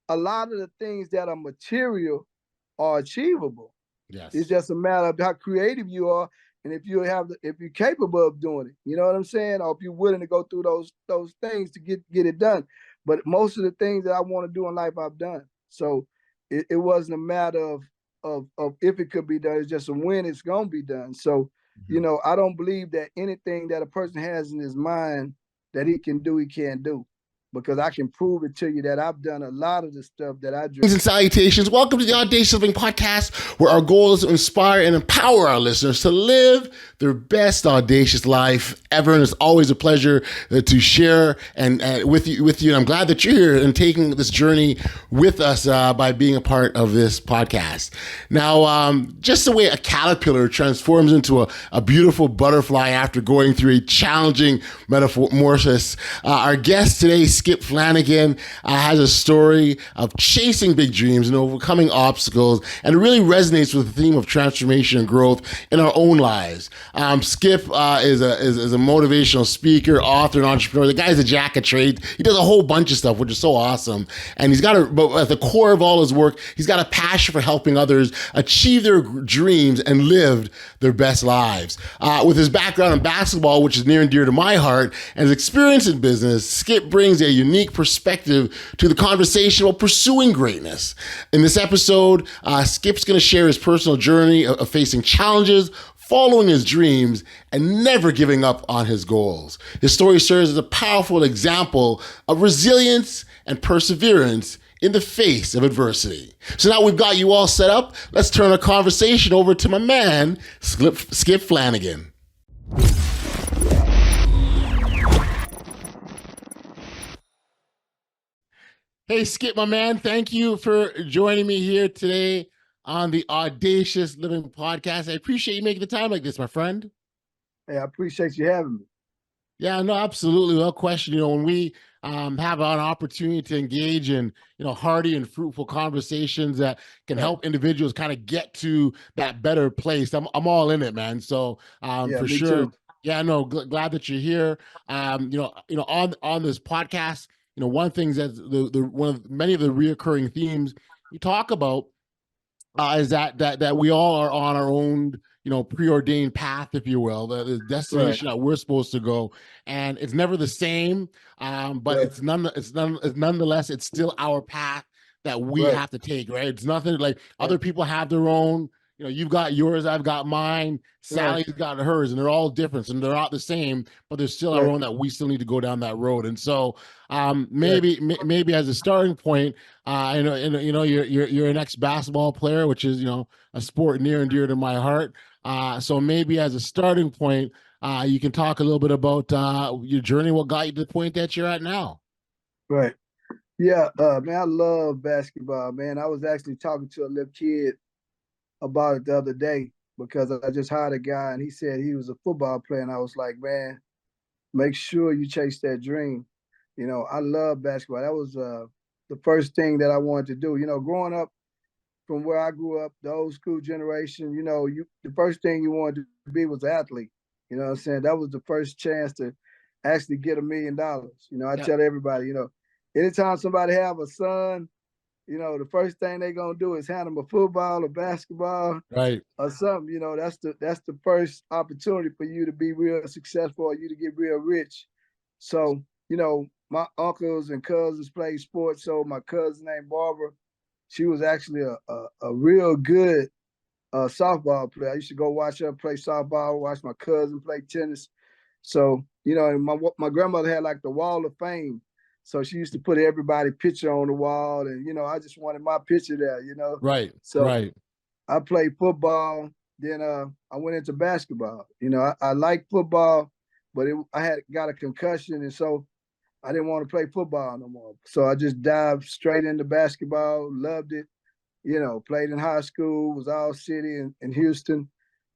a lot of the things that are material are achievable. It's Yes. just a matter of how creative you are, and if you're capable of doing it. You know what I'm saying? Or if you're willing to go through those things to get it done. But most of the things that I want to do in life, I've done. So it wasn't a matter of if it could be done. It's just a when it's gonna be done. So Mhm. I don't believe that anything that a person has in his mind that he can do, he can't do, because I can prove it to you that I've done a lot of the stuff that I dream. And salutations. Welcome to the Audacious Living Podcast, where our goal is to inspire and empower our listeners to live their best audacious life ever. And it's always a pleasure to share and with you. And I'm glad that you're here and taking this journey with us by being a part of this podcast. Now, just the way a caterpillar transforms into a beautiful butterfly after going through a challenging metamorphosis, our guest today, Skip Flanigan, has a story of chasing big dreams and overcoming obstacles, and it really resonates with the theme of transformation and growth in our own lives. Skip is a motivational speaker, author, and entrepreneur. The guy's a jack of trades. He does a whole bunch of stuff, which is so awesome. And but at the core of all his work, he's got a passion for helping others achieve their dreams and live their best lives. With his background in basketball, which is near and dear to my heart, and his experience in business, Skip brings a unique perspective to the conversation while pursuing greatness. In this episode, Skip's going to share his personal journey of facing challenges, following his dreams, and never giving up on his goals. His story serves as a powerful example of resilience and perseverance in the face of adversity. So now we've got you all set up. Let's turn our conversation over to my man, Skip Flanigan. Hey, Skip, my man, thank you for joining me here today on the Audacious Living Podcast. I appreciate you making the time like this, my friend. Hey, I appreciate you having me. Yeah, no, absolutely. No question. When we have an opportunity to engage in, hearty and fruitful conversations that can Right. help individuals kind of get to that better place, I'm all in it, man. So Yeah, for me sure. too. Yeah, no, glad that you're here. On this podcast, one thing that the one of many of the reoccurring themes we talk about is that we all are on our own, preordained path, if you will, the Right. destination that we're supposed to go, and it's never the same. But Right. nonetheless, it's still our path that we Right. have to take. Right? It's nothing like Right. other people have their own. You've got yours, I've got mine, Right. Sally's got hers, and they're all different, and they're not the same, but they're still our Right. own that we still need to go down that road. And so, Right. maybe as a starting point, you're an ex basketball player, which is a sport near and dear to my heart. So maybe as a starting point, you can talk a little bit about your journey, what got you to the point that you're at now. Right. Yeah, man, I love basketball, man. I was actually talking to a little kid about it the other day because I just hired a guy and he said he was a football player. And I was like, man, make sure you chase that dream. I love basketball. That was the first thing that I wanted to do. Growing up from where I grew up, the old school generation, the first thing you wanted to be was an athlete. You know what I'm saying? That was the first chance to actually get $1 million. I Yep. tell everybody, anytime somebody have a son, the first thing they gonna do is hand them a football or basketball Right. or something. That's the first opportunity for you to be real successful or you to get real rich. So, my uncles and cousins played sports. So my cousin named Barbara, she was actually a real good softball player. I used to go watch her play softball, watch my cousin play tennis. So, and my grandmother had like the wall of fame. So she used to put everybody picture on the wall. And, I just wanted my picture there. Right. So Right. I played football. Then I went into basketball. I liked football, but I had got a concussion. And so I didn't want to play football no more. So I just dived straight into basketball, loved it. Played in high school, was all city in Houston.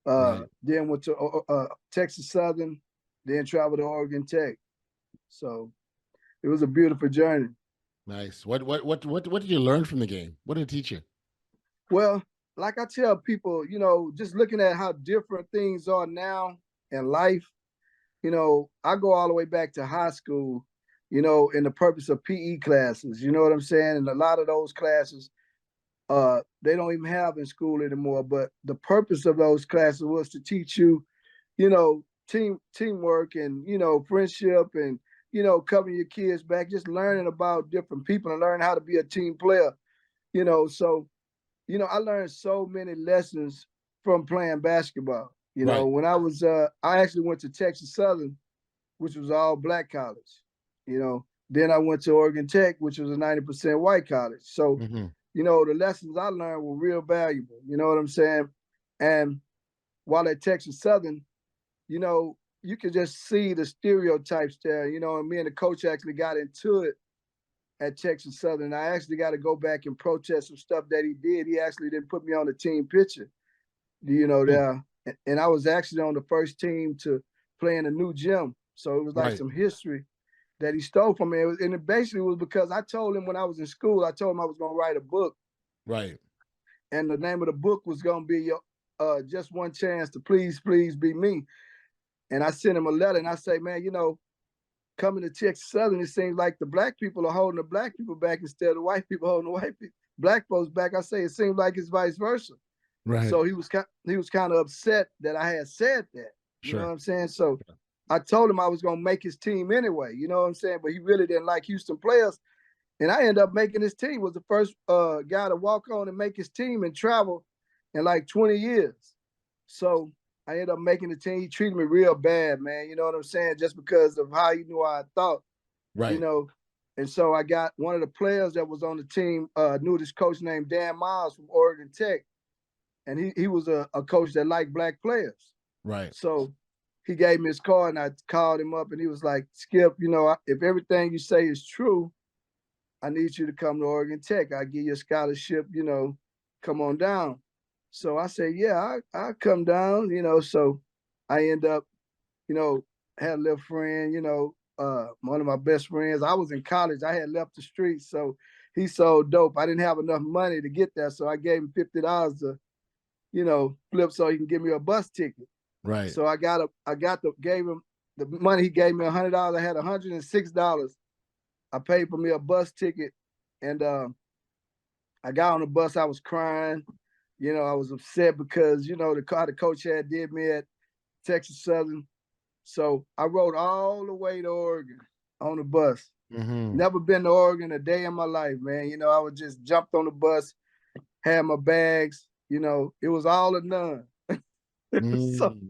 Right. Then went to Texas Southern, then traveled to Oregon Tech. So it was a beautiful journey. Nice. What did you learn from the game? What did it teach you? Well, like I tell people, just looking at how different things are now in life, I go all the way back to high school. in the purpose of PE classes. You know what I'm saying? And a lot of those classes, they don't even have in school anymore. But the purpose of those classes was to teach you, teamwork and friendship and covering your kids back, just learning about different people and learn how to be a team player. So I learned so many lessons from playing basketball. Right. When I actually went to Texas Southern, which was all black college. Then I went to Oregon Tech, which was a 90% white college. So, Mm-hmm. the lessons I learned were real valuable. You know what I'm saying? And while at Texas Southern, you could just see the stereotypes there. And me and the coach actually got into it at Texas Southern. I actually got to go back and protest some stuff that he did. He actually didn't put me on the team picture, there. And I was actually on the first team to play in a new gym. So it was like Right. some history that he stole from me. And it basically was because I told him when I was in school, I told him I was going to write a book. Right. And the name of the book was going to be Just One Chance to Please, Please Be Me. And I sent him a letter and I say, man, coming to Texas Southern, it seems like the black people are holding the black people back instead of the white people holding the white people, black folks back. I say it seems like it's vice versa. Right. So he was kind of upset that I had said that. You know what I'm saying? So I told him I was going to make his team anyway. You know what I'm saying? But he really didn't like Houston players. And I ended up making his team. Was the first guy to walk on and make his team and travel in like 20 years. So I ended up making the team. He treated me real bad, man. You know what I'm saying? Just because of how he knew I thought. Right. And so I got one of the players that was on the team, knew this coach named Dan Miles from Oregon Tech. And he was a coach that liked black players. Right. So he gave me his card and I called him up and he was like, Skip, if everything you say is true, I need you to come to Oregon Tech. I'll give you a scholarship, come on down. So I said, yeah, I'll come down, so I end up, had a little friend, one of my best friends. I was in college. I had left the streets. So he sold dope. I didn't have enough money to get there. So I gave him $50 to, flip so he can give me a bus ticket. Right. So gave him the money. He gave me $100. I had $106. I paid for me a bus ticket, and I got on the bus. I was crying. I was upset because the coach had did me at Texas Southern. So I rode all the way to Oregon on the bus. Mm-hmm. Never been to Oregon a day in my life, man. I would just jumped on the bus, had my bags. It was all or none.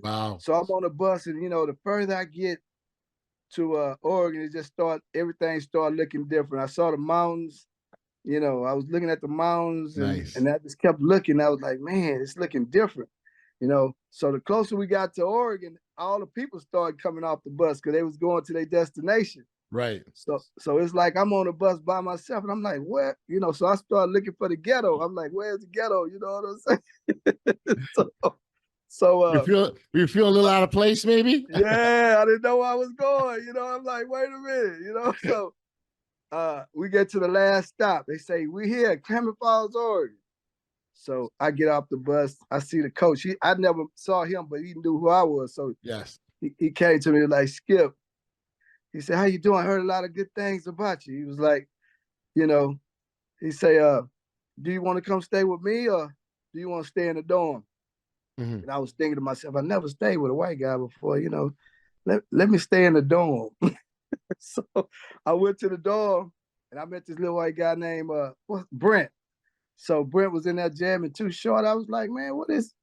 Wow. So I'm on the bus, and the further I get to Oregon, everything started looking different. I saw the mountains. I was looking at the mountains, Nice. and I just kept looking. I was like, man, it's looking different. So the closer we got to Oregon, all the people started coming off the bus because they was going to their destination. Right. So it's like I'm on the bus by myself, and I'm like, where? So I started looking for the ghetto. I'm like, where's the ghetto? You know what I'm saying? So you feel a little out of place, maybe? Yeah, I didn't know where I was going. I'm like, wait a minute, So we get to the last stop. They say, we here at Clement Falls, Oregon. So I get off the bus. I see the coach. I never saw him, but he knew who I was. So yes, he came to me like, Skip. He said, how you doing? I heard a lot of good things about you. He was like, he say, do you want to come stay with me or do you want to stay in the dorm? mm-hmm. And I was thinking to myself, I never stayed with a white guy before, let me stay in the dorm. So I went to the dorm and I met this little white guy named Brent. So Brent was in there jamming Too Short. I was like, man, what is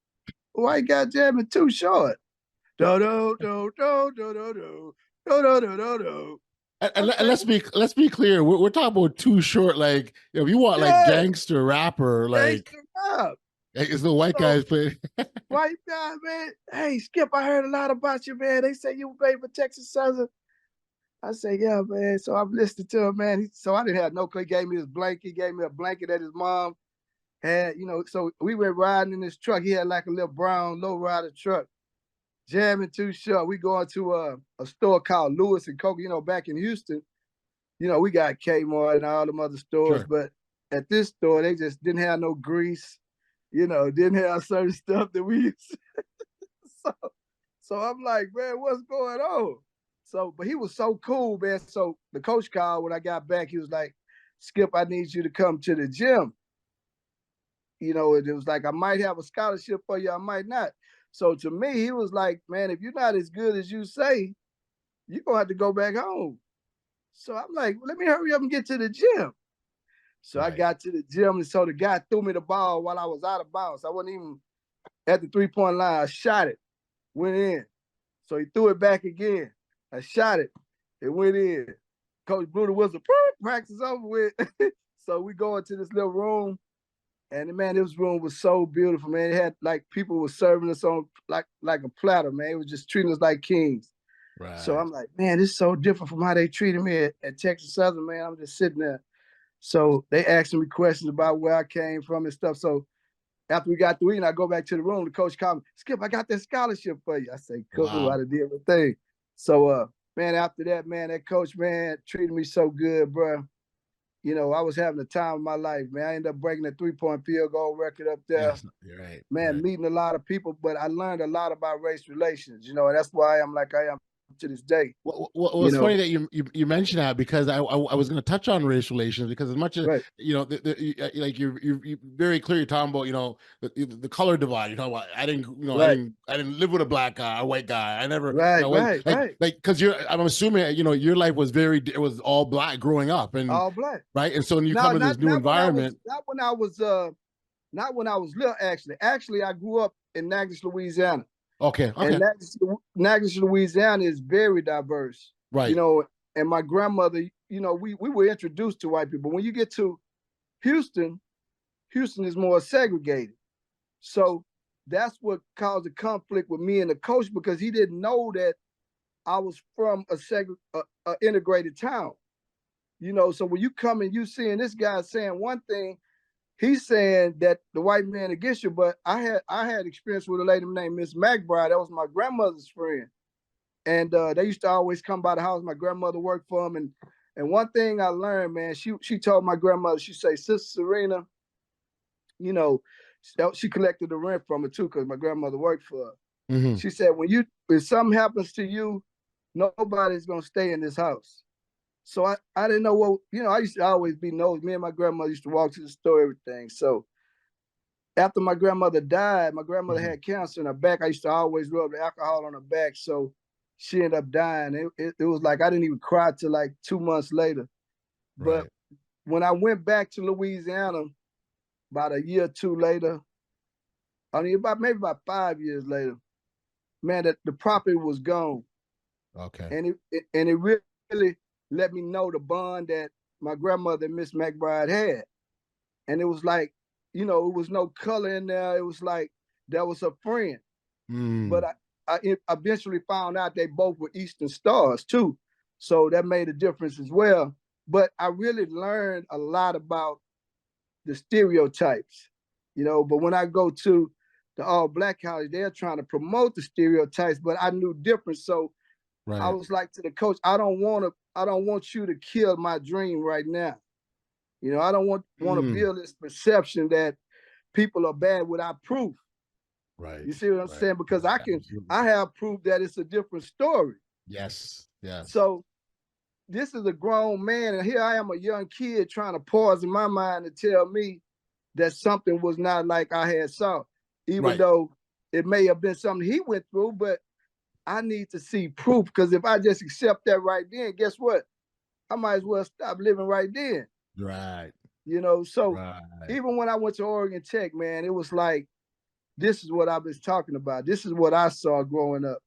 a white guy jamming Too Short? Do do do do do do do do do do do. And let's be clear. We're talking about Too Short. Like, if you want like gangster rapper, like gangster rap. It's the white guys playing. White guy, man. Hey, Skip, I heard a lot about you, man. They say you played for Texas Southern. I say, yeah, man. So I'm listening to him, man. So I didn't have no clue. He gave me his blanket. He gave me a blanket that his mom had, So we went riding in this truck. He had like a little brown low-rider truck, jamming Too Short. We going to a store called Lewis and Coke. Back in Houston, we got Kmart and all them other stores. Sure. But at this store, they just didn't have no grease. Didn't have certain stuff that we used. So I'm like, man, what's going on? So, but he was so cool, man. So the coach called when I got back. He was like, Skip, I need you to come to the gym. It was like, I might have a scholarship for you, I might not. So to me, he was like, man, if you're not as good as you say, you're going to have to go back home. So I'm like, let me hurry up and get to the gym. So I got to the gym, and so the guy threw me the ball while I was out of bounds. I wasn't even at the 3-point line. I shot it, went in. So he threw it back again. I shot it, it went in. Coach blew the whistle, practice over with. So we go into this little room, and man, this room was so beautiful, man. It had like people were serving us on like a platter, man. It was just treating us like kings. Right. So I'm like, man, this is so different from how they treated me at Texas Southern, man. I'm just sitting there. So they asking me questions about where I came from and stuff. So after we got through eating, I go back to the room. The coach called me, Skip, I got that scholarship for you. I say, cool, wow. I did my thing. So, man, after that, man, that coach, man, treated me so good, bro. I was having the time of my life, man. I ended up breaking the 3-point field goal record up there. Yes, you're right. Man, meeting a lot of people, but I learned a lot about race relations, and that's why I am like I am to this day. Well, it's funny that you mentioned that, because I was going to touch on race relations, because as much as like you're very clear, you're talking about the color divide. You're talking about I didn't live with a black guy, a white guy. I never because I'm assuming your life was it was all black growing up, and all black, right? And so when you come to this new environment, not when I was little. Actually, I grew up in Natchez, Louisiana. Okay. And Natchez, Louisiana is very diverse. Right. And my grandmother, we were introduced to white people. When you get to Houston is more segregated. So that's what caused a conflict with me and the coach, because he didn't know that I was from a integrated town. So when you come and you seeing this guy saying one thing, he's saying that the white man against you, but I had experience with a lady named Miss McBride. That was my grandmother's friend, and they used to always come by the house. My grandmother worked for them, and one thing I learned, man, she told my grandmother, she say, Sister Serena, she collected the rent from her too, because my grandmother worked for her. Mm-hmm. She said, if something happens to you, nobody's gonna stay in this house. So I didn't know what, I used to always be nosy. Me and my grandmother used to walk to the store, everything. So after my grandmother died, my grandmother had cancer in her back. I used to always rub the alcohol on her back. So she ended up dying. It was like, I didn't even cry till like 2 months later. But when I went back to Louisiana, about a year or two later, maybe about 5 years later, man, the property was gone. Okay. And it really let me know the bond that my grandmother and Miss McBride had. And it was like, it was no color in there. It was like that was a friend. Mm. But I eventually found out they both were Eastern Stars too. So that made a difference as well. But I really learned a lot about the stereotypes, but when I go to the all black college, they're trying to promote the stereotypes, but I knew different. So I was like to the coach, I don't want you to kill my dream right now. I don't want to build this perception that people are bad without proof. Right. You see what I'm saying? Because I have proof that it's a different story. Yes. Yes. So this is a grown man, and here I am, a young kid, trying to pause in my mind to tell me that something was not like I had saw, even though it may have been something he went through, but I need to see proof, because if I just accept that right then, guess what? I might as well stop living right then. Right. So even when I went to Oregon Tech, man, it was like, this is what I was talking about. This is what I saw growing up.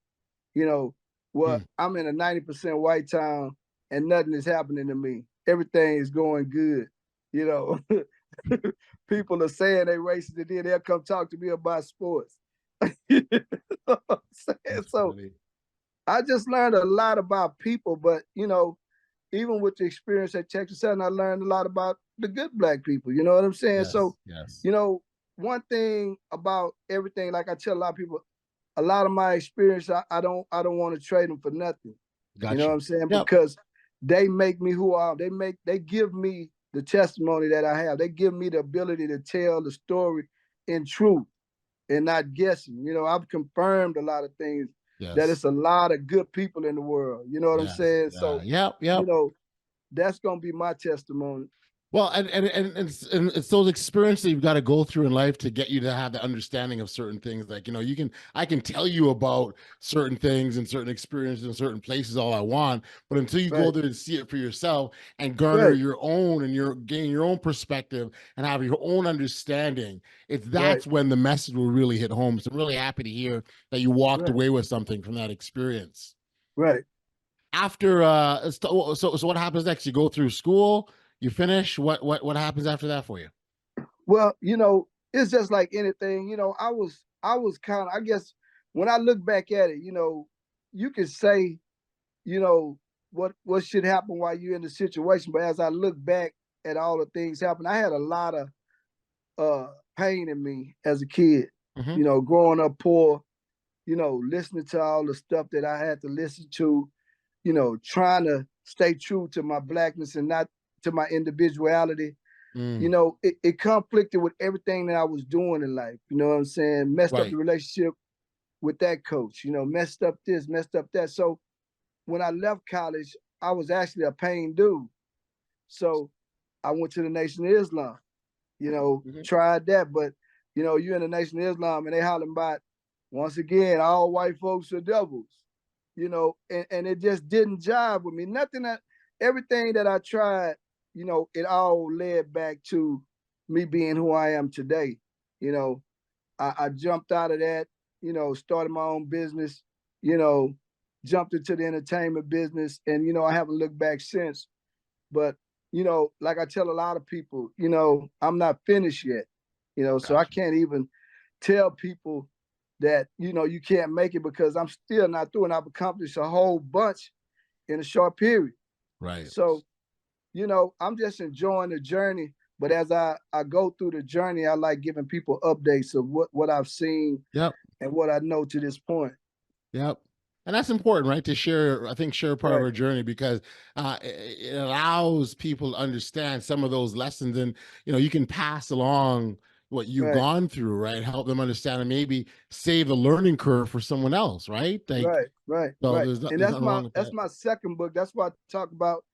I'm in a 90% white town and nothing is happening to me. Everything is going good. People are saying they racist, and then they'll come talk to me about sports. So I just learned a lot about people, but even with the experience at Texas Southern, I learned a lot about the good black people. You know what I'm saying? Yes, so, yes. One thing about everything, like I tell a lot of people, a lot of my experience, I don't want to trade them for nothing. Gotcha. You know what I'm saying? Yep. Because they make me who I am. They give me the testimony that I have. They give me the ability to tell the story in truth and not guessing. I've confirmed a lot of things that Yes. it's a lot of good people in the world. You know what I'm Yes. saying? Yeah. So, Yep. you Yep. know, that's gonna be my testimony. Well, and it's those experiences you've got to go through in life to get you to have the understanding of certain things. Like, I can tell you about certain things and certain experiences in certain places all I want, but until you go Right, there and see it for yourself and garner right, your own and gain your own perspective and have your own understanding, right, that's when the message will really hit home. So I'm really happy to hear that you walked right, away with something from that experience. right. After so what happens next? You go through school, you finish. What happens after that for you? Well, it's just like anything. I was kind of, I guess, when I look back at it, you could say, you know, what should happen while you're in the situation. But as I look back at all the things happen, I had a lot of uh pain in me as a kid. Hmm. Growing up poor, listening to all the stuff that I had to listen to, trying to stay true to my blackness and not to my individuality. Mm, It conflicted with everything that I was doing in life. You know what I'm saying? Messed up the right. relationship with that coach, messed up this, messed up that. So when I left college, I was actually a paying dude. So I went to the Nation of Islam, Hmm. tried that. But, you're in the Nation of Islam and they hollering about, once again, all white folks are devils, and it just didn't jive with me. Everything that I tried, it all led back to me being who I am today. You know, I jumped out of that, started my own business, you know, jumped into the entertainment business, and I haven't looked back since. But like I tell a lot of people, I'm not finished yet. So I Gotcha. can't even tell people that you can't make it because I'm still not through, and I've accomplished a whole bunch in a short period. Right. So I'm just enjoying the journey. But as I go through the journey, I like giving people updates of what I've seen Yep. and what I know to this point. Yep. And that's important, right? To share, I think, share part of Right, our journey because it allows people to understand some of those lessons, and you can pass along what you've right, gone through, right? Help them understand and maybe save a learning curve for someone else, right? Like, right, right, so right. there's And there's that's nothing my wrong with that's that. my second book. That's what I talk about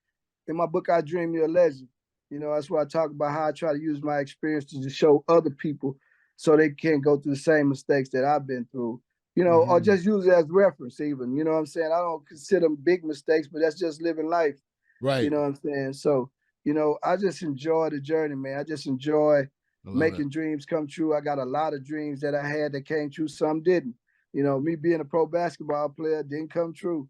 in my book. I Dream You're a Legend. That's why I talk about how I try to use my experiences to show other people so they can't go through the same mistakes that I've been through. Or Hmm. just use it as reference, even. You know what I'm saying? I don't consider them big mistakes, but that's just living life. You Right. know what I'm saying? So, I just enjoy the journey, man. I just enjoy I love it. making dreams come true. I got a lot of dreams that I had that came true, some didn't. Me being a pro basketball player didn't come true,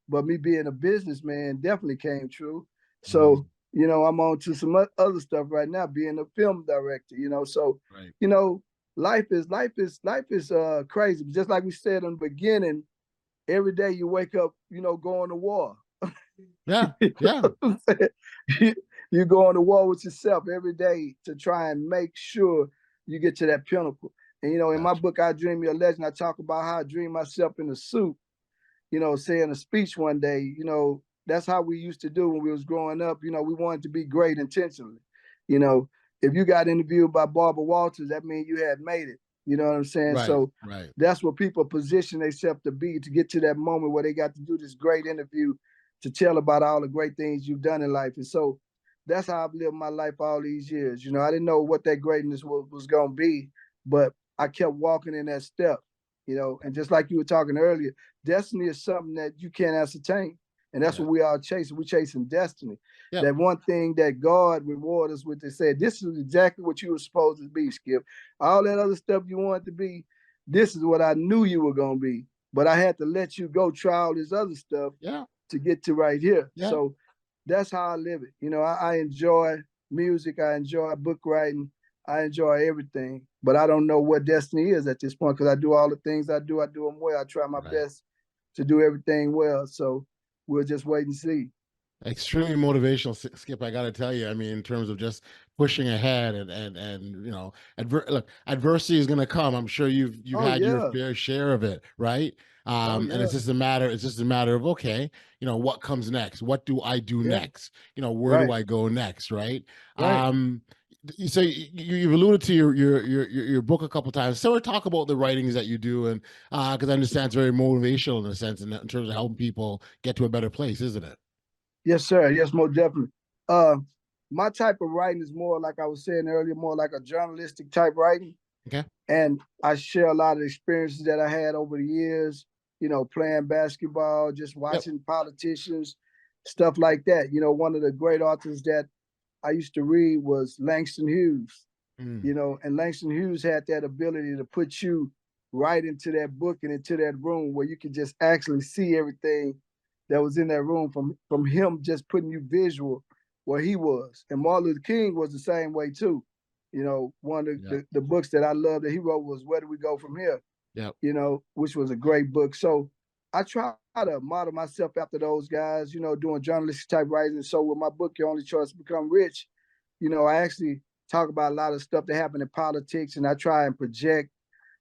but me being a businessman definitely came true. Mm, So, I'm on to some other stuff right now, being a film director, So, right. you know, life is crazy. Just like we said in the beginning, every day you wake up, going to war. Yeah. You know Yeah. what I'm saying? You go on the war with yourself every day to try and make sure you get to that pinnacle. And in my Gotcha. book, I Dream Your Legend, I talk about how I dream myself in a suit, saying a speech one day. That's how we used to do when we was growing up. We wanted to be great intentionally. You know, if you got interviewed by Barbara Walters, that means you had made it. You know what I'm saying? Right. So Right. that's what people position themselves to be, to get to that moment where they got to do this great interview to tell about all the great things you've done in life. And so that's how I've lived my life all these years. I didn't know what that greatness was going to be, but I kept walking in that step, and just like you were talking earlier, destiny is something that you can't ascertain. And that's Yeah. what we are chasing. We're chasing destiny. Yep. That one thing that God reward us with, they said, this is exactly what you were supposed to be, Skip. All that other stuff you wanted to be, this is what I knew you were going to be. But I had to let you go try all this other stuff Yeah. to get to right here. Yeah. So that's how I live it. I enjoy music. I enjoy book writing. I enjoy everything, but I don't know what destiny is at this point because I do all the things I do. I do them well. I try my Right. best to do everything well. So we'll just wait and see. Extremely motivational, Skip. I got to tell you, I mean, in terms of just pushing ahead and look, adversity is going to come. I'm sure you've Oh had your yeah. fair share of it, right? Oh And yeah. it's just a matter of, okay, what comes next? What do I do Yeah. next? Where do Right. I go next? Right? Right. Um, so you've alluded to your book a couple of times. So we talk about the writings that you do, and because I understand it's very motivational in a sense, in terms of helping people get to a better place, isn't it? Yes, sir. Yes, most definitely. Uh, my type of writing is more like I was saying earlier, more like a journalistic type writing. Okay. And I share a lot of experiences that I had over the years, playing basketball, just Yep. watching politicians, stuff like that. One of the great authors that I used to read was Langston Hughes, Mm. and Langston Hughes had that ability to put you right into that book and into that room where you could just actually see everything that was in that room from him just putting you visual where he was. And Martin Luther King was the same way too. One of Yep. the books that I love that he wrote was Where Do We Go From Here? Yep. Which was a great book. So I try to model myself after those guys, doing journalistic type writing. So with my book, Your Only Choice to Become Rich, I actually talk about a lot of stuff that happened in politics, and I try and project,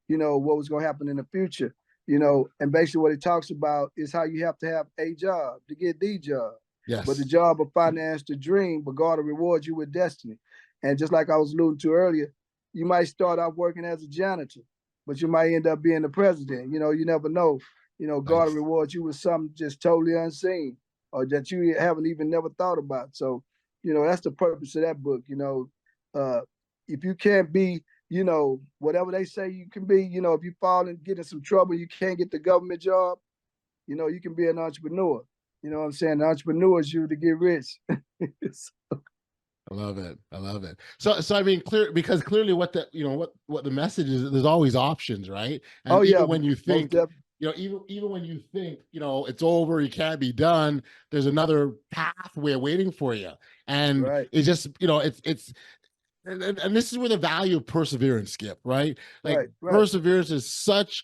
what was going to happen in the future. And basically what it talks about is how you have to have a job to get the job. But the Yes. job will finance the dream, but God will reward you with destiny. And just like I was alluding to earlier, you might start off working as a janitor, but you might end up being the president. You never know. God will Nice. reward you with something just totally unseen or that you haven't even never thought about. So, that's the purpose of that book. Uh, if you can't be, whatever they say you can be, if you fall and get in some trouble, you can't get the government job, you can be an entrepreneur. You know what I'm saying? The entrepreneur is you to get rich. I love it. I love it. So I mean, because clearly, what the message is, there's always options, right? Oh And yeah, even when you most think, definitely. even when you think, it's over, you can't be done, there's another pathway waiting for you. And Right, it's just, it's and this is where the value of perseverance, Skip, right? Like right. perseverance is such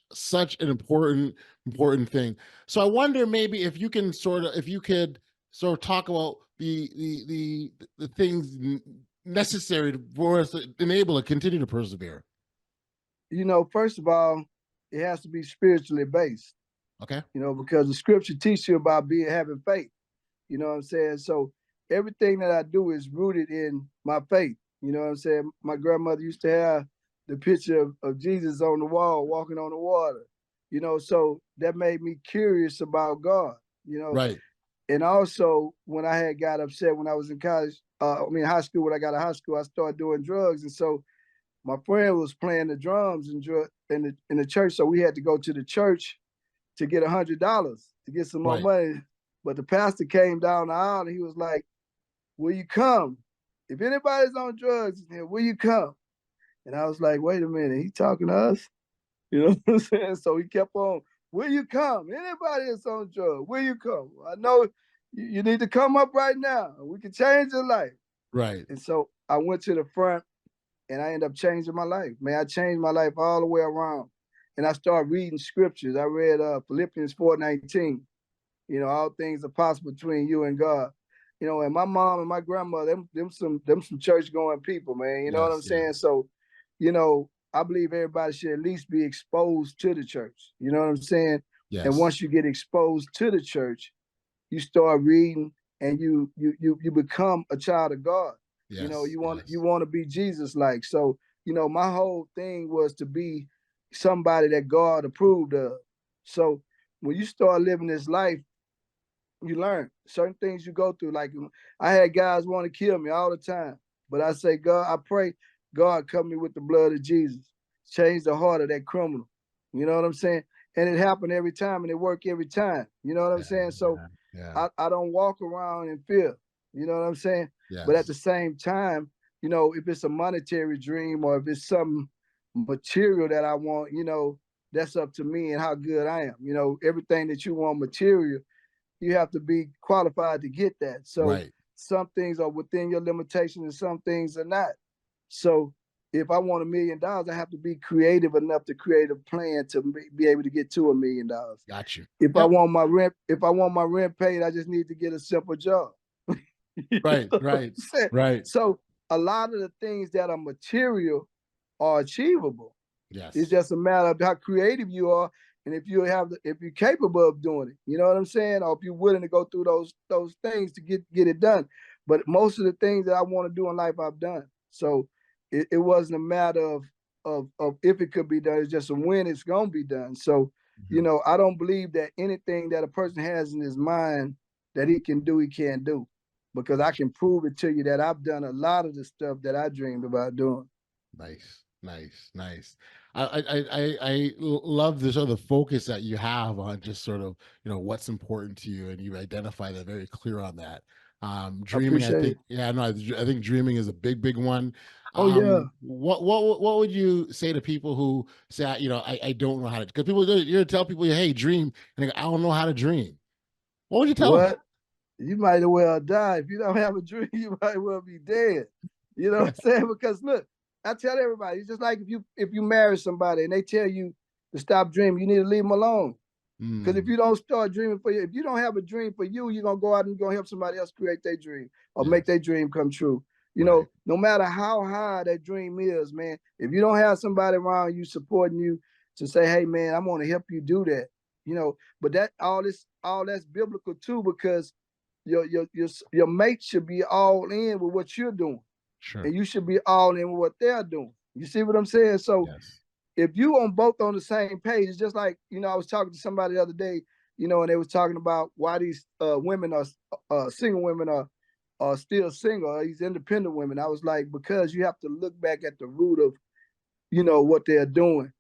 an important thing. So I wonder, maybe if you could sort of talk about the things necessary for us to enable to continue to persevere. First of all, it has to be spiritually based. Okay. Because the scripture teaches you about having faith. You know what I'm saying? So everything that I do is rooted in my faith. You know what I'm saying? My grandmother used to have the picture of Jesus on the wall, walking on the water. So that made me curious about God. You know, Right. and also when I had got upset when I was in college, high school. When I got out of high school, I started doing drugs, and so my friend was playing the drums in the church, so we had to go to the church to get $100 to get some more Right. money. But the pastor came down the aisle and he was like, "Will you come? If anybody's on drugs, will you come?" And I was like, "Wait a minute, he talking to us?" You know what I'm saying? So he kept on, "Will you come? Anybody that's on drugs, will you come? I know you need to come up right now. We can change your life." Right. And so I went to the front and I ended up changing my life. Man, I changed my life all the way around. And I started reading scriptures. I read Philippians 4:19. All things are possible between you and God. And my mom and my grandmother, them some church going people, man. You know what I'm Yes. saying? Yes. So, I believe everybody should at least be exposed to the church. You know what I'm saying? And Yes. once you get exposed to the church, you start reading and you become a child of God. Yes. You Yes. want to be Jesus like. So, my whole thing was to be somebody that God approved of. So when you start living this life, you learn certain things you go through. Like I had guys want to kill me all the time, but I say, God, I pray God cover me with the blood of Jesus, change the heart of that criminal. You know what I'm saying? And it happened every time, and it worked every time. You know what I'm Yeah. saying? So Yeah. Yeah. I don't walk around in fear. You know what I'm saying? But at Yes. the same time, if it's a monetary dream or if it's some material that I want, that's up to me and how good I am. Everything that you want material, you have to be qualified to get that. So Right. some things are within your limitations and some things are not. So if I want $1 million, I have to be creative enough to create a plan to be able to get to $1 million. Got you. If I Yep. want my rent, if I want my rent paid, I just need to get a simple job. You Right. know what Right. I'm saying? Right. So a lot of the things that are material are achievable. It's Yes. just a matter of how creative you are, and if you're capable of doing it. You know what I'm saying? Or if you're willing to go through those things to get it done. But most of the things that I want to do in life, I've done. So it wasn't a matter of if it could be done. It's just when it's gonna be done. So, Mhm. I don't believe that anything that a person has in his mind that he can do, he can't do. Because I can prove it to you that I've done a lot of the stuff that I dreamed about doing. Nice, nice, nice. I love the sort of the focus that you have on just sort of what's important to you, and you identify that very clear on that. I Dreaming, I appreciate think, it. yeah, no, I think dreaming is a big one. Oh yeah. What would you say to people who say, I don't know how to? Because people, you're tell people, hey, dream, and they go, I don't know how to dream. What would you tell them? What? You might as well die. If you don't have a dream, you might as well be dead. You know what I'm saying? Because look, I tell everybody, it's just like if you marry somebody and they tell you to stop dreaming, you need to leave them alone. Because if Mm, you don't start dreaming for you, if you don't have a dream for you, you're gonna go out and you're gonna help somebody else create their dream or make yes, their dream come true. right, No matter how high that dream is, man, if you don't have somebody around you supporting you to say, hey man, I'm gonna help you do that, but that all that's biblical too, because your mate should be all in with what you're doing, sure, and you should be all in with what they're doing. You see what I'm saying? So yes, if you on both on the same page, it's just like, I was talking to somebody the other day, and they was talking about why these women are single women are still single, or these independent women. I was like, because you have to look back at the root of, what they're doing.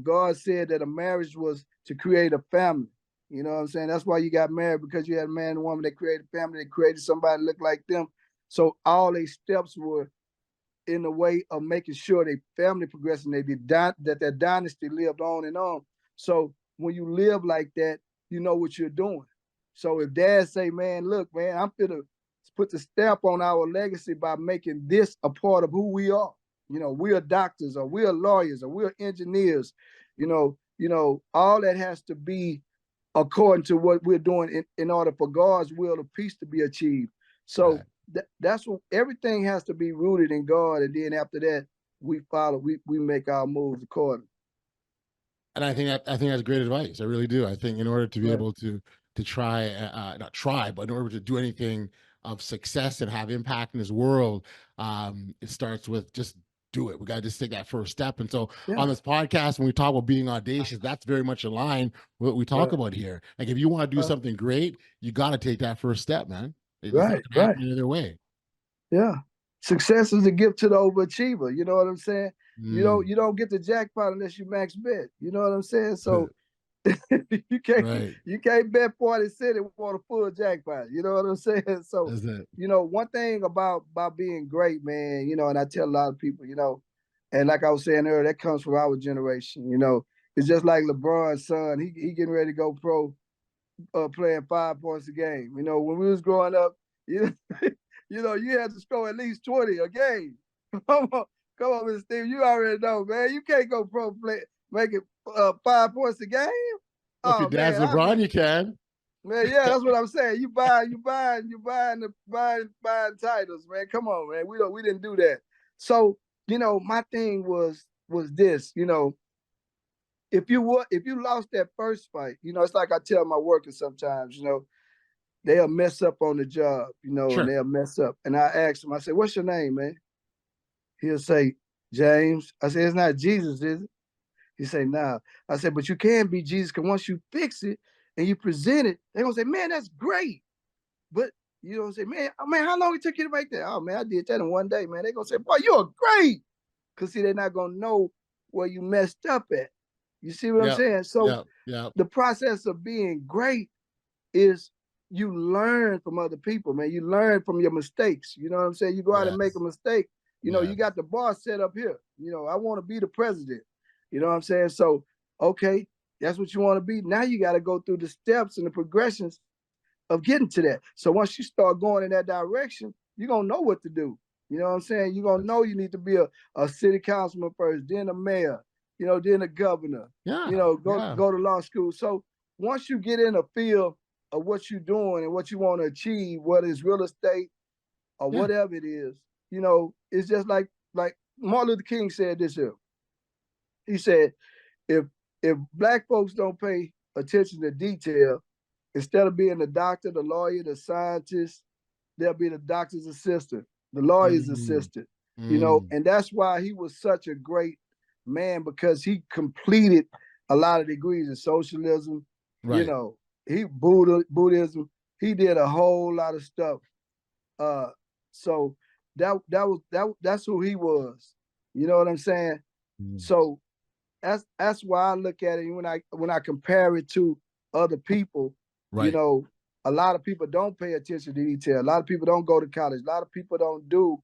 God said that a marriage was to create a family. You know what I'm saying? That's why you got married, because you had a man and woman that created a family, that created somebody that looked like them. So all these steps were in the way of making sure their family progressed and that their dynasty lived on and on. So when you live like that, you know what you're doing. So if dad say, man, look, man, I'm gonna put the stamp on our legacy by making this a part of who we are. We are doctors, or we are lawyers, or we are engineers. All that has to be according to what we're doing in order for God's will of peace to be achieved. So right. that's what everything has to be rooted in God, and then after that, we follow. We make our moves accordingly. And I think that's great advice. I really do. I think in order to be Right. able to try, not try, but in order to do anything of success and have impact in this world, it starts with just do it. We got to just take that first step. And so on Yeah. this podcast, when we talk about being audacious, that's very much in line with what we talk Right. about here. Like if you want to do something great, you got to take that first step, man. It's not Right. going to Right. happen any other way. Yeah. Success is a gift to the overachiever. You know what I'm saying? You don't Mm. you don't get the jackpot unless you max bet. You know what I'm saying? So you can't Right. you can't bet 40 cent and want a full jackpot. You know what I'm saying? So, That's it. one thing about being great, man, and I tell a lot of people, and like I was saying earlier, that comes from our generation. It's just like LeBron's son. He getting ready to go pro, playing 5 points a game. When we was growing up, you you had to score at least 20 a game. Come on, come on, Mr. Steve. You already know, man. You can't go pro play making 5 points a game. Well, if your Oh dad's man, LeBron, you can. man, yeah, that's what I'm saying. You buying titles, man. Come on, man. We didn't do that. So, my thing was this, if you lost that first fight, it's like I tell my workers sometimes, they'll mess up on the job, and Sure. they'll mess up. And I ask them, I say, what's your name, man? He'll say, James. I say, it's not Jesus, is it? He say, nah. I said, but you can be Jesus, because once you fix it and you present it, they're gonna say, man, that's great. But say, man, how long it took you to make that? Oh man, I did that in one day, man. They're gonna say, boy, you're great. Cause see, they're not gonna know where you messed up at. You see what I'm Yep. saying? So Yep. Yep. the process of being great is you learn from other people, man. You learn from your mistakes. You know what I'm saying? You go out and make a Yes. mistake. You Yes. got the bar set up here. I want to be the president. You know what I'm saying? So, okay, that's what you want to be. Now you got to go through the steps and the progressions of getting to that. So once you start going in that direction, you're going to know what to do. You know what I'm saying? You're going to Yes. know you need to be a city councilman first, then a mayor, then a governor, Yeah. Yeah. go to law school. So once you get in a field of what you're doing and what you want to achieve, whether it's real estate or Yeah. whatever it is, it's just like Martin Luther King said this here. He said, if black folks don't pay attention to detail, instead of being the doctor, the lawyer, the scientist, they'll be the doctor's assistant, the lawyer's Mm. assistant. Mm, and that's why he was such a great man, because he completed a lot of degrees in socialism, you right. know, Buddhism. He did a whole lot of stuff. Uh, so that's who he was. You know what I'm saying? Mm, So that's why I look at it when I compare it to other people. You right. know, a lot of people don't pay attention to detail. A lot of people don't go to college. A lot of people don't do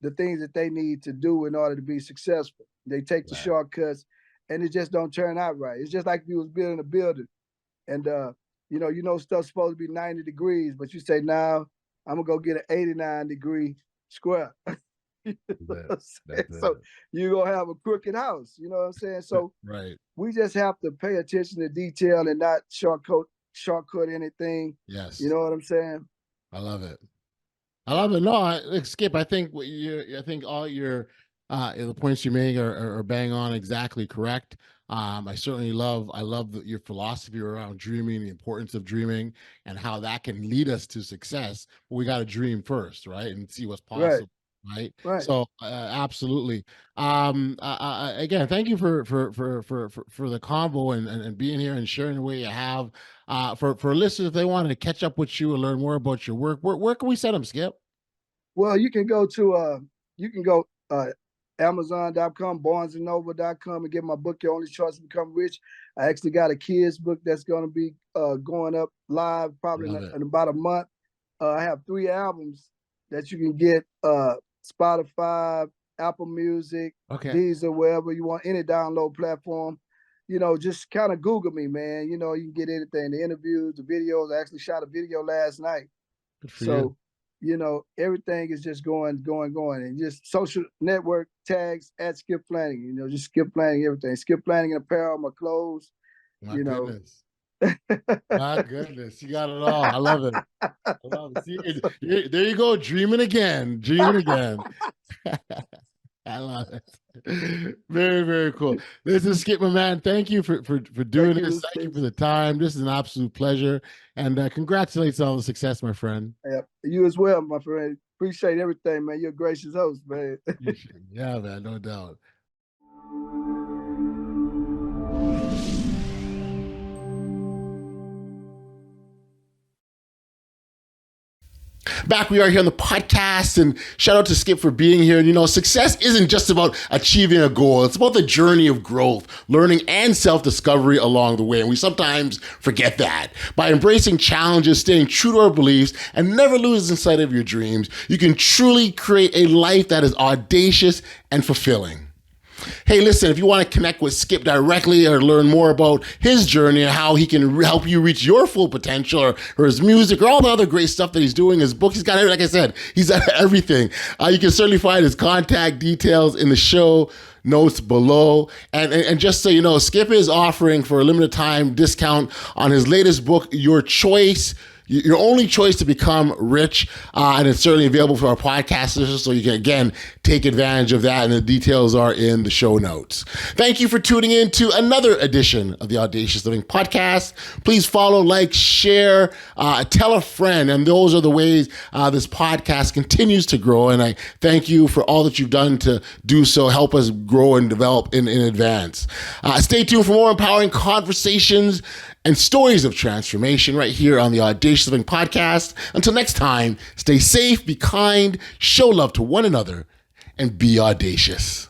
the things that they need to do in order to be successful. They take the Right. shortcuts, and it just don't turn out right. It's just like if you was building a building, and stuff's supposed to be 90 degrees, but you say, now I'm gonna go get an 89-degree square. You know That's it. what I'm saying? That's So it. you're gonna have a crooked house. You know what I'm saying? So Right. we just have to pay attention to detail and not shortcut anything. You Yes. know what I'm saying? I love it. I love it. No, Skip, I think all your the points you make are bang on, exactly correct. I love your philosophy around dreaming, the importance of dreaming, and how that can lead us to success. But we got to dream first, right, and see what's Right, possible, right? right. So, absolutely. Again, thank you for the convo and being here and sharing the way you have. For listeners, if they wanted to catch up with you and learn more about your work, where can we send them, Skip? Well, you can go Amazon.com, BarnesandNoble.com, and get my book, Your Only Choice to Become Rich. I actually got a kids book that's going to be going up live probably Love it. in about a month. I have 3 albums that you can get Spotify, Apple Music, Okay. Deezer, wherever you want, any download platform. Just kind of Google me, man. You can get anything, the interviews, the videos. I actually shot a video last night. Good for you. So, everything is just going, and just social network tags at Skip Flanigan. Just Skip Flanigan, everything. Skip Flanigan apparel, my clothes. My You know. goodness. My goodness. You got it all. I love it. I love it. See, there you go. Dreaming again. Dreaming again. I love it. Very, very cool. This is Skip, my man. Thank you for Thank doing you, this. Thank you for Steve. the time. This is an absolute pleasure. And congratulations on all the success, my friend. Yeah, you as well, my friend. Appreciate everything, man. You're a gracious host, man. Yeah, man, no doubt. Back we are here on the podcast, and shout out to Skip for being here. And success isn't just about achieving a goal. It's about the journey of growth, learning, and self-discovery along the way. And we sometimes forget that. By embracing challenges, staying true to our beliefs, and never losing sight of your dreams, you can truly create a life that is audacious and fulfilling. Hey, listen, if you want to connect with Skip directly or learn more about his journey and how he can help you reach your full potential, or his music, or all the other great stuff that he's doing, his book, he's got everything. Like I said, he's got everything. You can certainly find his contact details in the show notes below. And just so you know, Skip is offering for a limited time discount on his latest book, Your Choice. Your only choice to become rich, and it's certainly available for our podcasters, so you can, again, take advantage of that, and the details are in the show notes. Thank you for tuning in to another edition of the Audacious Living Podcast. Please follow, like, share, tell a friend, and those are the ways this podcast continues to grow, and I thank you for all that you've done to do so, help us grow and develop in advance. Stay tuned for more empowering conversations and stories of transformation right here on the Audacious Living Podcast. Until next time, stay safe, be kind, show love to one another, and be audacious.